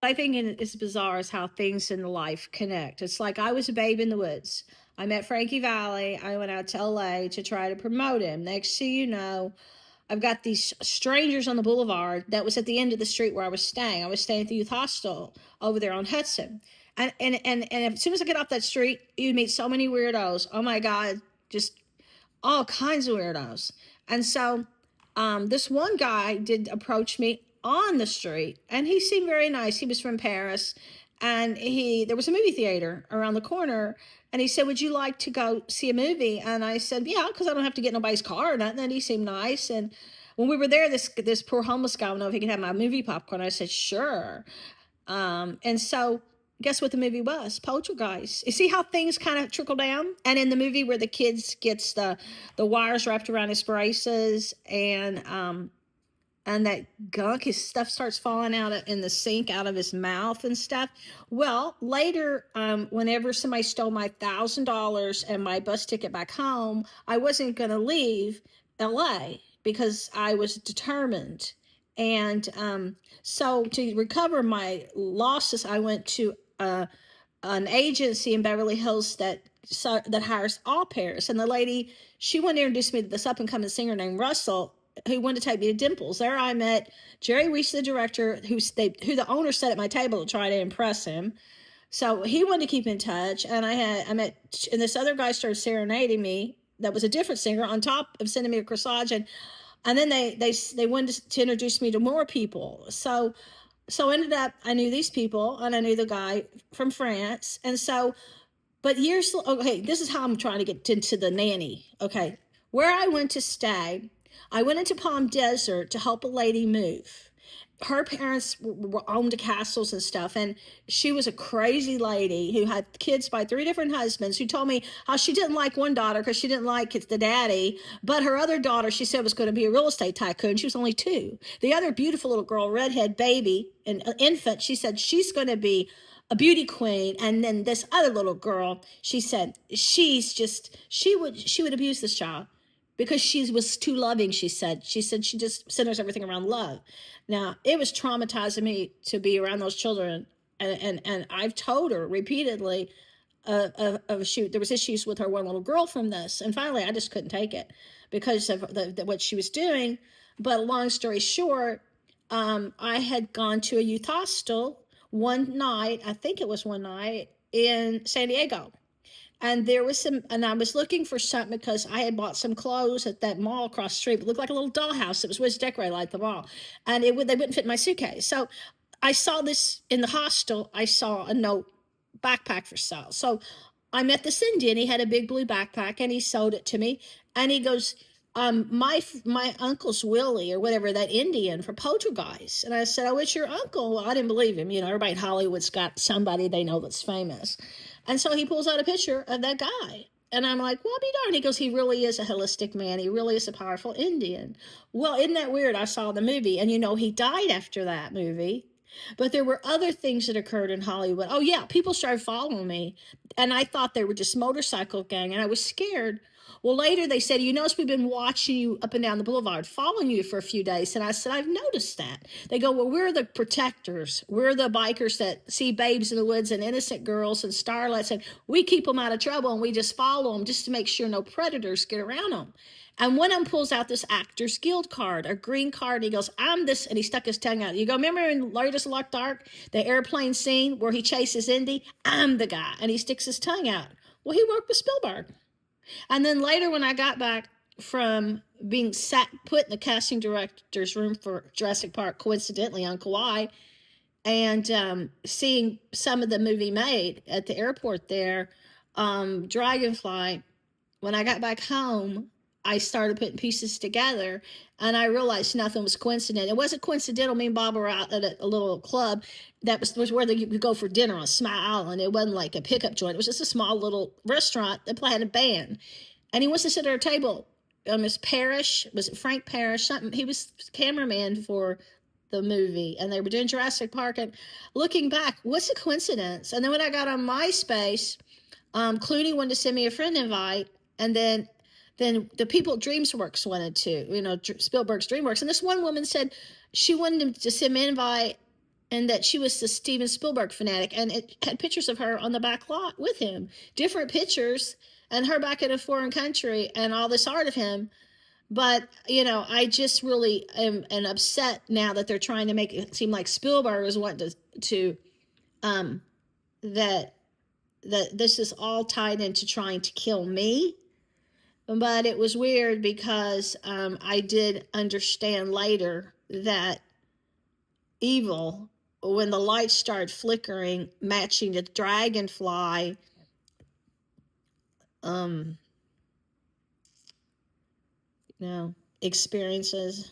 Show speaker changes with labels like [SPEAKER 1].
[SPEAKER 1] I think it's bizarre is how things in life connect. It's like I was a babe in the woods. I met Frankie Valli. I went out to LA to try to promote him. Next thing you know, I've got these strangers on the boulevard that was at the end of the street where I was staying. I was staying at the youth hostel over there on Hudson. And as soon as I get off that street, you meet so many weirdos. Oh my God, just all kinds of weirdos. And so this one guy did approach me on the street, and he seemed very nice. He was from Paris, and he there was a movie theater around the corner, and he said, "Would you like to go see a movie?" And I said, "Yeah, because I don't have to get nobody's car or nothing." And he seemed nice, and when we were there, this poor homeless guy wanted to know if he could have my movie popcorn. I said, "Sure." And so guess what the movie was? Poltergeist. You see how things kind of trickle down? And in the movie where the kids gets the wires wrapped around his braces, and that gunk, his stuff starts falling out in the sink out of his mouth and stuff. Well, later, whenever somebody stole my $1,000 and my bus ticket back home, I wasn't going to leave LA because I was determined. And so to recover my losses, I went to an agency in Beverly Hills that hires au pairs. And the lady, she wanted to introduce me to this up and coming singer named Russell, who wanted to take me to Dimples. There I met Jerry Reese, the director, who the owner sat at my table to try to impress him. So he wanted to keep in touch, and I met, and this other guy started serenading me. That was a different singer on top of sending me a corsage, and then they wanted to introduce me to more people. So ended up, I knew these people, and I knew the guy from France, and so, but years, okay, this is how I'm trying to get into the nanny. Okay, where I went to stay, I went into Palm Desert to help a lady move. Her parents owned castles and stuff, and she was a crazy lady who had kids by three different husbands, who told me how she didn't like one daughter because she didn't like the daddy, but her other daughter, she said, was going to be a real estate tycoon. She was only two. The other beautiful little girl, redhead baby, an infant, she said she's going to be a beauty queen. And then this other little girl, she said she would abuse this child because she was too loving. She said she just centers everything around love. Now, it was traumatizing me to be around those children, and I've told her repeatedly, shoot, there was issues with her one little girl from this, and finally I just couldn't take it because of what she was doing. But long story short, I had gone to a youth hostel one night, I think it was one night, in San Diego, and there was some, and I was looking for something because I had bought some clothes at that mall across the street. It looked like a little dollhouse. It was decorated like the mall, and they wouldn't fit in my suitcase. So I saw this in the hostel. I saw a note, backpack for sale. So I met this Indian. He had a big blue backpack, and he sold it to me. And he goes, my uncle's Willie or whatever, that Indian for Poltergeist. And I said, oh, it's your uncle. Well, I didn't believe him. You know, everybody in Hollywood's got somebody they know that's famous. And so he pulls out a picture of that guy. And I'm like, well, I'll be darned. He goes, he really is a holistic man. He really is a powerful Indian. Well, isn't that weird? I saw the movie, and you know, he died after that movie. But there were other things that occurred in Hollywood. Oh, yeah, people started following me, and I thought they were just motorcycle gang, and I was scared. Well, later they said, you notice we've been watching you up and down the boulevard, following you for a few days. And I said, I've noticed that. They go, well, we're the protectors. We're the bikers that see babes in the woods and innocent girls and starlets, and we keep them out of trouble, and we just follow them just to make sure no predators get around them. And one of them pulls out this Actors Guild card, a green card. And he goes, I'm this. And he stuck his tongue out. You go, remember in Latest Locked Ark, the airplane scene where he chases Indy? I'm the guy. And he sticks his tongue out. Well, he worked with Spielberg. And then later, when I got back from being put in the casting director's room for Jurassic Park, coincidentally on Kauai, and seeing some of the movie made at the airport there, Dragonfly, when I got back home, I started putting pieces together, and I realized nothing was coincidental. It wasn't coincidental. Me and Bob were out at a little club that was where you could go for dinner on Smile Island. It wasn't like a pickup joint. It was just a small little restaurant that had a band. And he wants to sit at our table. Miss Parrish, was it Frank Parrish? Something. He was cameraman for the movie, and they were doing Jurassic Park. And looking back, what's a coincidence? And then when I got on MySpace, Clooney wanted to send me a friend invite, and then the people at DreamWorks wanted to, Spielberg's DreamWorks. And this one woman said she wanted him to send me an invite and that she was the Steven Spielberg fanatic, and it had pictures of her on the back lot with him, different pictures, and her back in a foreign country, and all this art of him. But I just really am upset now that they're trying to make it seem like Spielberg is wanting to um, that this is all tied into trying to kill me. But it was weird because I did understand later that evil, when the lights started flickering, matching the dragonfly um, experiences,